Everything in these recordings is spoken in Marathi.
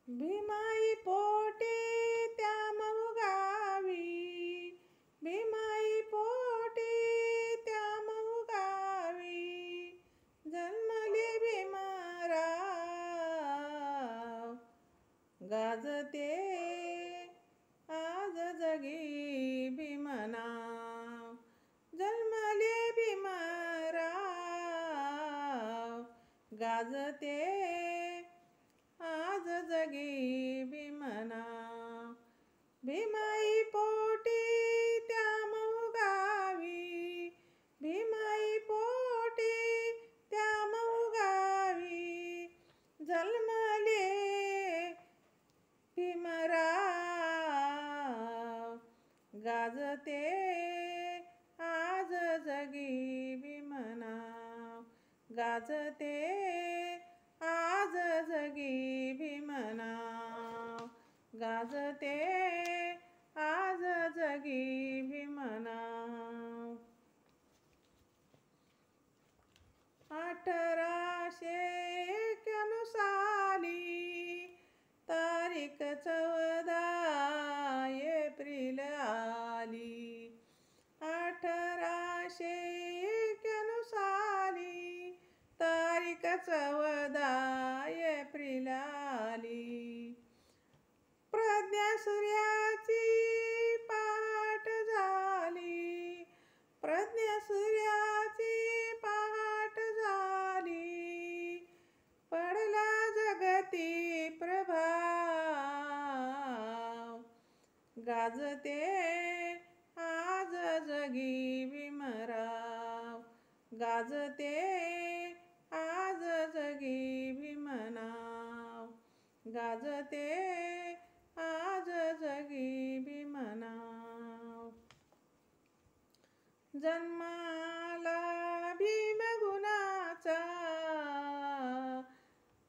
भीमाई पोटी त्या मऊ गावी, भीमाई पोटी त्या मऊ गावी, जन्मले भीमराव. गाजते आज जगी भीमनाव, जन्मले भीमराव. गाजते आज जगी भीमनाव. भीमाई पोटी त्या मऊ गावी, भीमाई पोटी त्या मऊ गावी, जन्मले भीमराव. गाजते आज जगी भीमनाव, गाजते आज जगी भीमनाव, गाजते आज जगी भीमनाव. 1891 साली तारीख 14 एप्रिल आली. 1891 साली तारीख 14 एप्रिल आली. प्रज्ञा सूर्याची पहाट झाली, प्रज्ञा सूर्याची पहाट झाली, पडला जगती प्रभाव. गाजते आज जगी भीमराव, गाजते आज जगी भीमनाव, गाजते आज जगी भीमनाव. जन्माला भीम गुणाचा,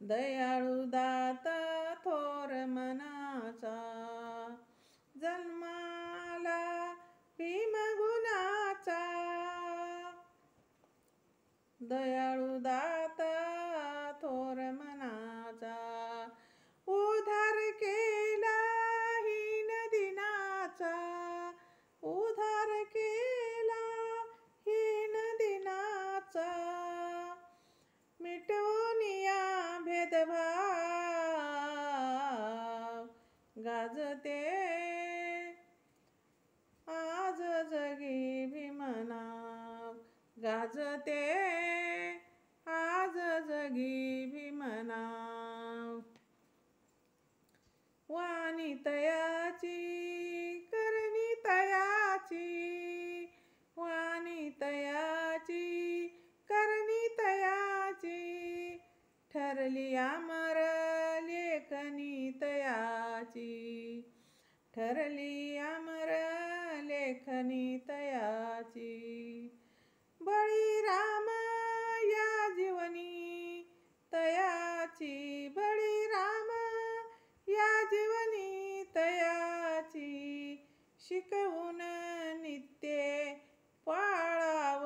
दयाळू दाता थोर मनाचा. जन्माला भीम गुणाचा, दयाळू दाता थोर मनाचा. उद्धार केला हीन दिनाचा, उद्धार केला हीन दिनाचा, मिटवून या भेदभाव. गाजते आज जगी भीमनाव, गाजते आज जगी भीमनाव. वाणी तयाची करणी तयाची, वाणी तयाची करणी तयाची, ठरली अमर लेखनी तयाची, ठरली अमर लेखनी तयाची. बळीराम या जीवनी तयाची, बळीराम या जीवनी तयाची, शिकवून नित्य पाळाव.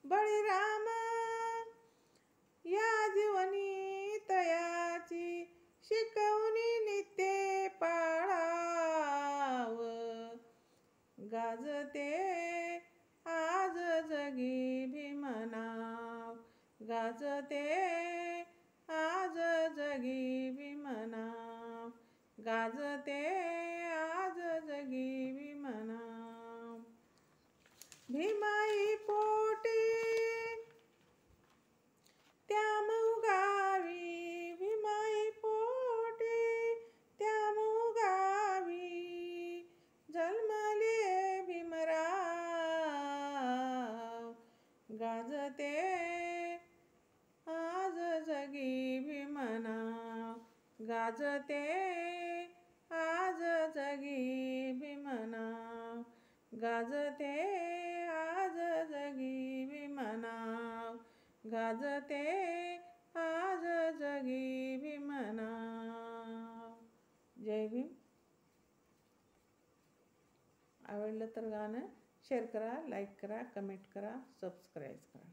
बळीराम या जीवनी तयाची, शिकवून नित्य पाळाव. गाजते आज जगी भीमनाव, गाजते आज जगी भीमनाव, गाजते आज जगी भीमनाव. भीमाई पोटी त्या मऊ गावी, भीमाई पोटी त्या मऊ गावी, जन्मले भीमराव. गाजते आज जगी भीमनाव, गाजते आज जगी भीमनाव, गाजते आज जगी भीमनाव, गाजते आज जगी भीमनाव. जय भीम. आवडलं तर गाणं शेअर करा, लाईक करा, कमेंट करा, सबस्क्राईब करा.